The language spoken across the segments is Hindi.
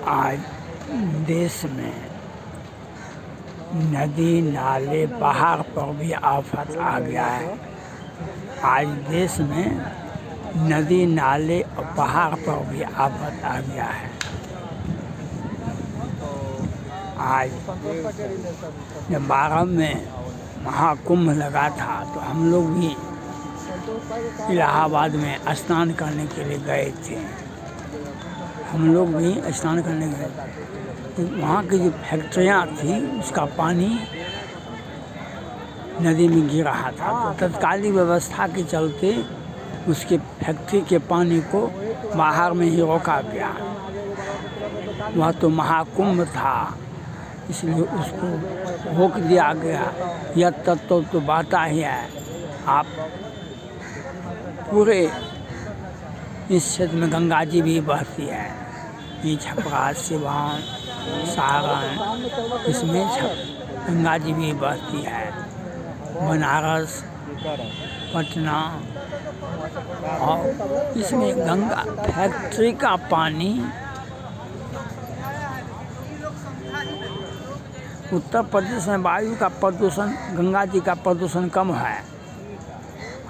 आज देश में नदी नाले पहाड़ पर भी आफत आ गया है। आज देश में नदी नाले और पहाड़ पर भी आफत आ गया है। आज जब 12 में महाकुंभ लगा था तो हम लोग भी इलाहाबाद में स्नान करने के लिए गए थे। हम लोग भी स्नान करने गए तो वहाँ की जो फैक्ट्रियाँ थी उसका पानी नदी में गिर रहा था। तो तत्कालीन व्यवस्था के चलते उसके फैक्ट्री के पानी को बाहर में ही रोका गया। वह तो महाकुंभ था, इसलिए उसको रोक दिया गया। यह तत्व तो बाता ही है। आप पूरे इस क्षेत्र में गंगा जी भी बहती है। ये छपरा, सिवान, सारण, इसमें गंगा जी भी बहती है। बनारस, पटना, और इसमें गंगा फैक्ट्री का पानी उत्तर प्रदेश में वायु का प्रदूषण, गंगा जी का प्रदूषण कम है।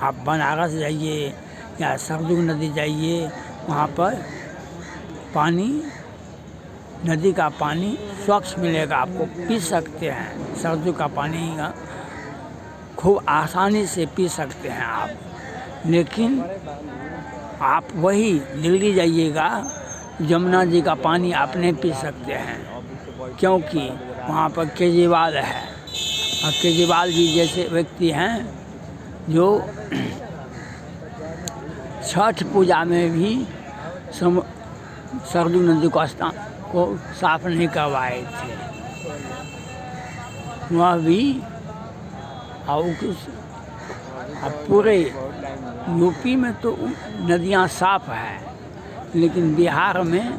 आप बनारस जाइए या सरजू नदी जाइए, वहाँ पर पानी, नदी का पानी स्वच्छ मिलेगा, आपको पी सकते हैं। सरजू का पानी खूब आसानी से पी सकते हैं आप। लेकिन आप वही दिल्ली जाइएगा, यमुना जी का पानी आप नहीं पी सकते हैं, क्योंकि वहाँ पर केजरीवाल है। और केजरीवाल जी जैसे व्यक्ति हैं जो छठ पूजा में भी सरजू नदी को साफ नहीं करवाए थे। वह भी और पूरे यूपी में तो नदियाँ साफ है, लेकिन बिहार में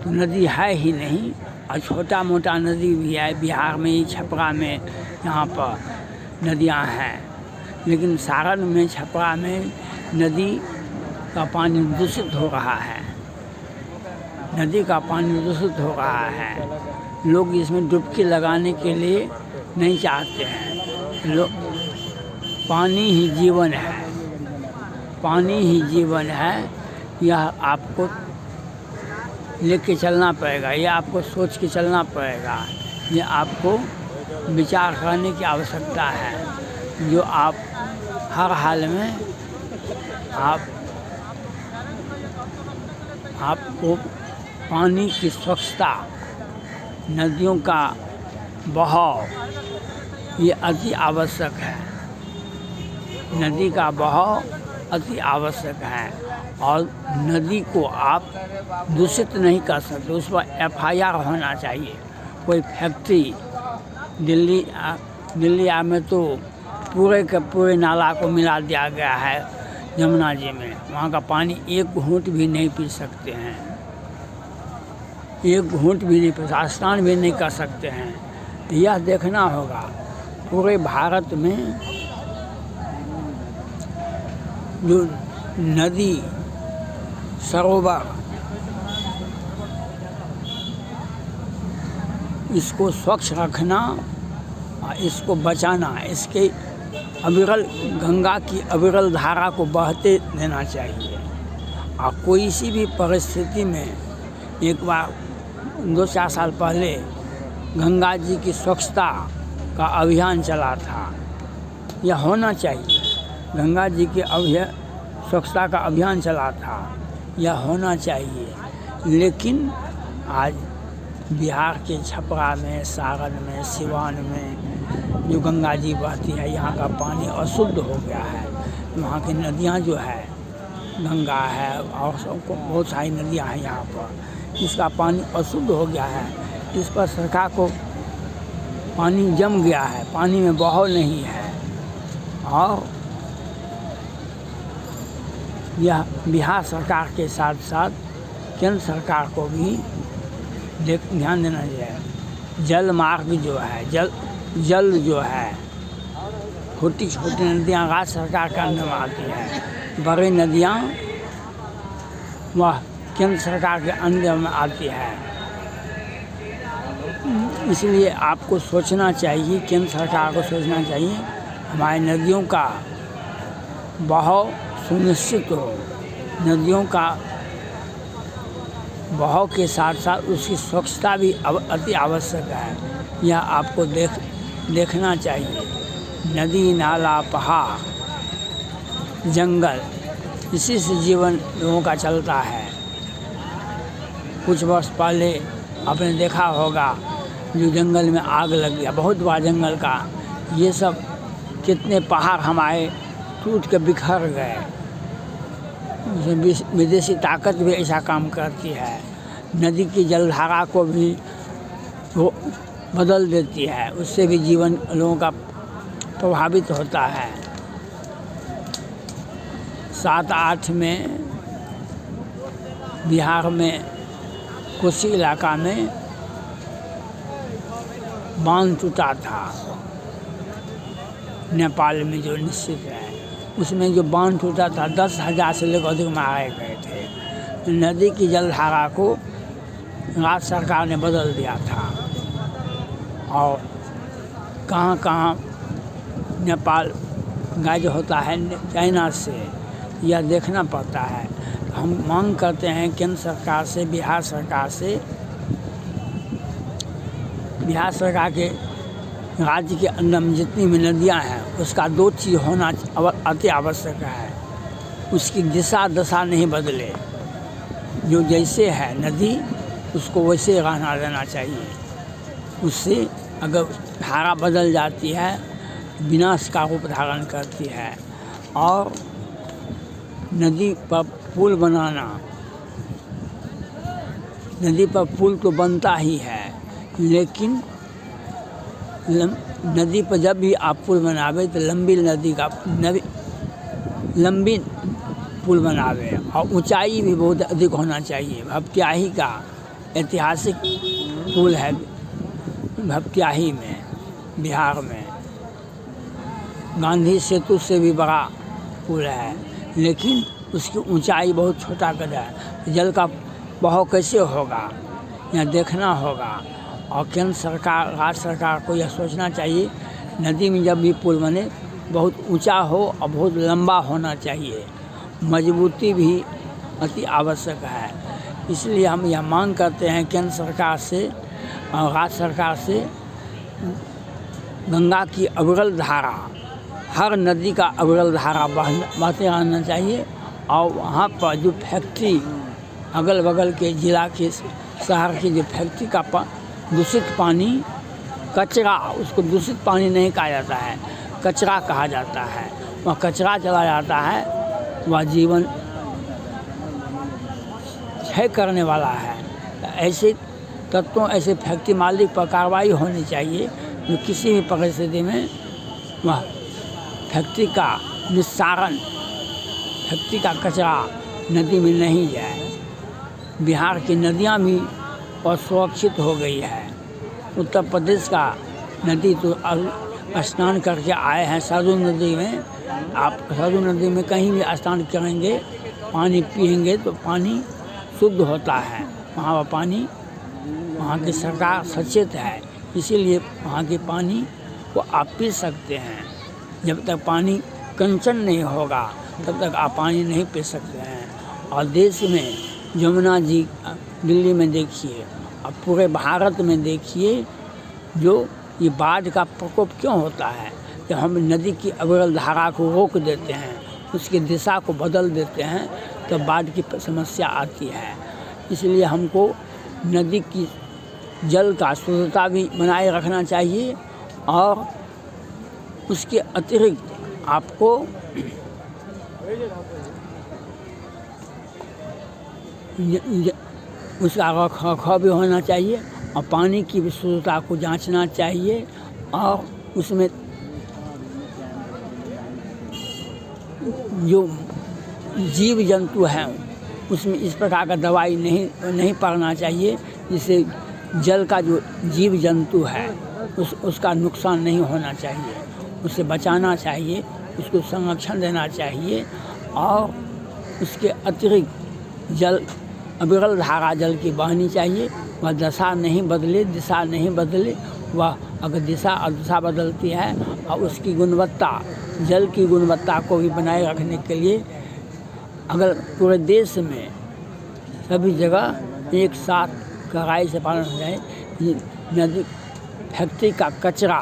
तो नदी है ही नहीं। और छोटा मोटा नदी भी है बिहार में ही, छपरा में यहाँ पर नदियाँ हैं। लेकिन सारण में, छपरा में नदी का पानी दूषित हो रहा है। नदी का पानी दूषित हो रहा है। लोग इसमें डुबकी लगाने के लिए नहीं चाहते हैं। लोग, पानी ही जीवन है, पानी ही जीवन है। यह आपको लेके चलना पड़ेगा, यह आपको सोच के चलना पड़ेगा। यह आपको विचार करने की आवश्यकता है, जो आप हर हाल में आपको पानी की स्वच्छता, नदियों का बहाव, ये अति आवश्यक है। नदी का बहाव अति आवश्यक है। और नदी को आप दूषित नहीं कर सकते, उस पर FIR होना चाहिए। कोई फैक्ट्री दिल्ली में तो पूरे के पूरे नाला को मिला दिया गया है यमुना जी में। वहाँ का पानी एक घूंट भी नहीं पी सकते हैं, एक घूंट भी नहीं पी, स्नान भी नहीं कर सकते हैं। यह देखना होगा पूरे भारत में जो नदी, सरोवर, इसको स्वच्छ रखना और इसको बचाना, इसके अविरल, गंगा की अविरल धारा को बहते देना चाहिए। और कोई सी भी परिस्थिति में, एक बार 2-4 साल पहले गंगा जी की स्वच्छता का अभियान चला था। यह होना चाहिए। गंगा जी के स्वच्छता का अभियान चला था, यह होना चाहिए। लेकिन आज बिहार के छपरा में, सारण में, सिवान में जो गंगा जी बहती है, यहाँ का पानी अशुद्ध हो गया है। वहाँ की नदियाँ जो है, गंगा है और सबको बहुत सारी नदियाँ हैं यहाँ पर, इसका पानी अशुद्ध हो गया है। इस पर सरकार को, पानी जम गया है, पानी में बहाव नहीं है। और यह बिहार सरकार के साथ साथ केंद्र सरकार को भी ध्यान देना चाहिए। जल मार्ग जो है, जल जो है, छोटी छोटी नदियाँ राज्य सरकार का निर्माण आती है। बड़ी नदियाँ वह केंद्र सरकार के अंदर में आती है। इसलिए आपको सोचना चाहिए, केंद्र सरकार को सोचना चाहिए हमारी नदियों का बहाव सुनिश्चित हो। नदियों का बहाव के साथ साथ उसकी स्वच्छता भी अति आवश्यक है। यह आपको देखना चाहिए। नदी, नाला, पहाड़, जंगल, इसी से जीवन लोगों का चलता है। कुछ वर्ष पहले आपने देखा होगा जो जंगल में आग लग गया, बहुत बड़ा जंगल का, ये सब कितने पहाड़ हमारे टूट के बिखर गए। विदेशी ताकत भी ऐसा काम करती है। नदी की जलधारा को भी वो बदल देती है, उससे भी जीवन लोगों का प्रभावित होता है। 7-8 में बिहार में कोसी इलाका में बांध टूटा था, नेपाल में जो निश्चित है, उसमें जो बांध टूटा था 10,000 से लेकर अधिक मारे गए थे। नदी की जलधारा को राज्य सरकार ने बदल दिया था और कहाँ नेपाल गाइड होता है चाइना से, यह देखना पड़ता है। हम मांग करते हैं केंद्र सरकार से, बिहार सरकार के राज्य के अंदर में जितनी भी नदियाँ हैं उसका 2 चीज़ होना अति आवश्यक है। उसकी दिशा दशा नहीं बदले, जो जैसे है नदी उसको वैसे रहना देना चाहिए। उससे अगर धारा बदल जाती है विनाश का रूप धारण करती है। और नदी पर पुल बनाना, नदी पर पुल तो बनता ही है, लेकिन नदी पर जब भी आप पुल बनावे तो लंबी पुल बनावे और ऊंचाई भी बहुत अधिक होना चाहिए। भपटियाही का ऐतिहासिक पुल है, भपटियाही में, बिहार में गांधी सेतु से भी बड़ा पुल है, लेकिन उसकी ऊंचाई बहुत छोटा कर है। जल का बहाव कैसे होगा, यह देखना होगा। और केंद्र सरकार, राज्य सरकार को यह सोचना चाहिए नदी में जब भी पुल बने बहुत ऊंचा हो और बहुत लंबा होना चाहिए। मजबूती भी अति आवश्यक है। इसलिए हम यह मांग करते हैं केंद्र सरकार से और राज्य सरकार से, गंगा की अविरल धारा, हर नदी का अविरल धारा बहते रहना चाहिए। और वहाँ पर जो फैक्ट्री अगल बगल के जिला के शहर की जो फैक्ट्री का दूषित पानी, कचरा, उसको दूषित पानी नहीं कहा जाता है, कचरा कहा जाता है, वह कचरा चला जाता है, वह जीवन क्षय करने वाला है। ऐसे तत्वों, ऐसे फैक्ट्री मालिक पर कार्रवाई होनी चाहिए जो किसी भी परिस्थिति में वह फैक्ट्री का निस्सारण, फैक्ट्री का कचरा नदी में नहीं जाए। बिहार की नदियाँ भी असुरक्षित हो गई है। उत्तर प्रदेश का नदी तो स्नान करके आए हैं सरयू नदी में। आप सरयू नदी में कहीं भी स्नान करेंगे, पानी पिएंगे तो पानी शुद्ध होता है। वहाँ का पानी, वहाँ की सरकार सचेत है, इसीलिए वहाँ के पानी को आप पी सकते हैं। जब तक पानी कंचन नहीं होगा तब तक आप पानी नहीं पी सकते हैं। और देश में यमुना जी दिल्ली में देखिए, अब पूरे भारत में देखिए, जो ये बाढ़ का प्रकोप क्यों होता है? जब हम नदी की अविरल धारा को रोक देते हैं, उसकी दिशा को बदल देते हैं, तो बाढ़ की समस्या आती है। इसलिए हमको नदी की जल का शुद्धता भी बनाए रखना चाहिए और उसके अतिरिक्त आपको उसका रखरखाव भी होना चाहिए और पानी की भी शुद्धता को जांचना चाहिए। और उसमें जो जीव जंतु हैं उसमें इस प्रकार का दवाई नहीं पड़ना चाहिए, जिससे जल का जो जीव जंतु है उसका नुकसान नहीं होना चाहिए, उसे बचाना चाहिए, उसको संरक्षण देना चाहिए। और उसके अतिरिक्त जल अविरल धारा जल की बहनी चाहिए। वह दशा नहीं बदले, दिशा नहीं बदले। वह अगर दिशा और दिशा बदलती है और उसकी गुणवत्ता, जल की गुणवत्ता को भी बनाए रखने के लिए अगर पूरे देश में सभी जगह एक साथ कड़ाई से पालन हो जाए, नदी फैक्ट्री का कचरा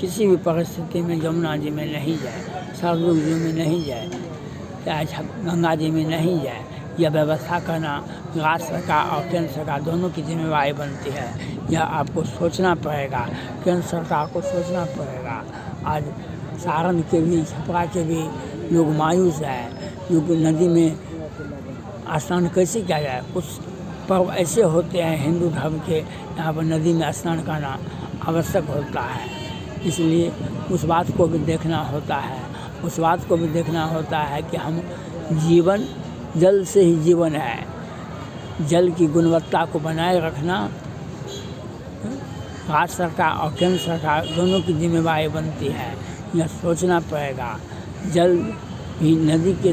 किसी भी परिस्थिति में यमुना जी में नहीं जाए, सरयू जी में नहीं जाए, चाहे गंगा जी में नहीं जाए, यह व्यवस्था करना राज्य सरकार और केंद्र सरकार दोनों की जिम्मेवारी बनती है। यह आपको सोचना पड़ेगा, केंद्र सरकार को सोचना पड़ेगा। आज सारण के भी, छपरा के भी लोग मायूस है, क्योंकि नदी में स्नान कैसे किया जाए। कुछ पर्व ऐसे होते हैं हिंदू धर्म के, यहाँ पर नदी में स्नान करना आवश्यक होता है, इसलिए उस बात को भी देखना होता है। उस बात को भी देखना होता है कि हम जीवन, जल से ही जीवन है। जल की गुणवत्ता को बनाए रखना राज्य सरकार और केंद्र सरकार दोनों की जिम्मेवारी बनती है। यह सोचना पड़ेगा जल भी नदी के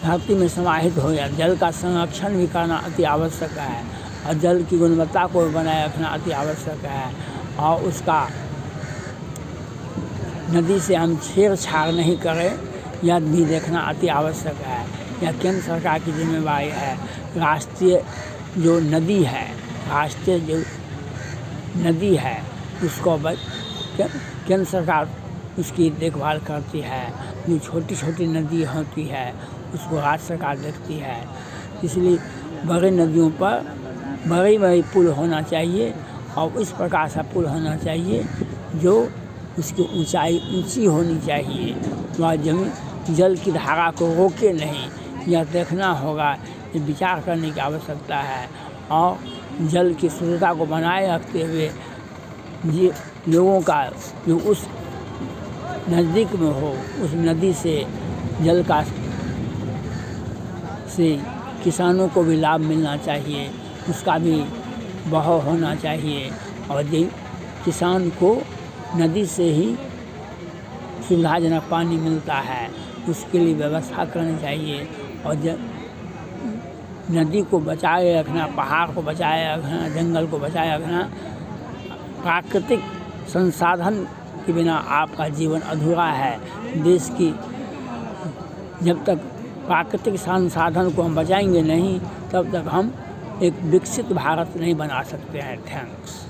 धरती में समाहित हो जाए। जल का संरक्षण भी करना अति आवश्यक है और जल की गुणवत्ता को बनाए रखना अति आवश्यक है। और उसका नदी से हम छेड़छाड़ नहीं करें, यह भी देखना अति आवश्यक है। यह केंद्र सरकार की जिम्मेवारी है। राष्ट्रीय जो नदी है, राष्ट्रीय जो नदी है उसको केंद्र सरकार उसकी देखभाल करती है। जो छोटी छोटी नदी होती है उसको राज्य सरकार देखती है। इसलिए बड़ी नदियों पर बड़ी बड़ी पुल होना चाहिए और इस प्रकार से पुल होना चाहिए जो उसकी ऊंचाई ऊंची होनी चाहिए। वह जमीन जल की धारा को रोके नहीं, यह देखना होगा, ये विचार करने की आवश्यकता है। और जल की शुद्धता को बनाए रखते हुए लोगों का जो उस नज़दीक में हो, उस नदी से जल का से किसानों को भी लाभ मिलना चाहिए, उसका भी बहाव होना चाहिए। और किसान को नदी से ही सुविधाजनक पानी मिलता है, उसके लिए व्यवस्था करनी चाहिए। और नदी को बचाए रखना, पहाड़ को बचाए रखना, जंगल को बचाए रखना, प्राकृतिक संसाधन के बिना आपका जीवन अधूरा है। देश की जब तक प्राकृतिक संसाधन को हम बचाएंगे नहीं, तब तक हम एक विकसित भारत नहीं बना सकते हैं। थैंक्स।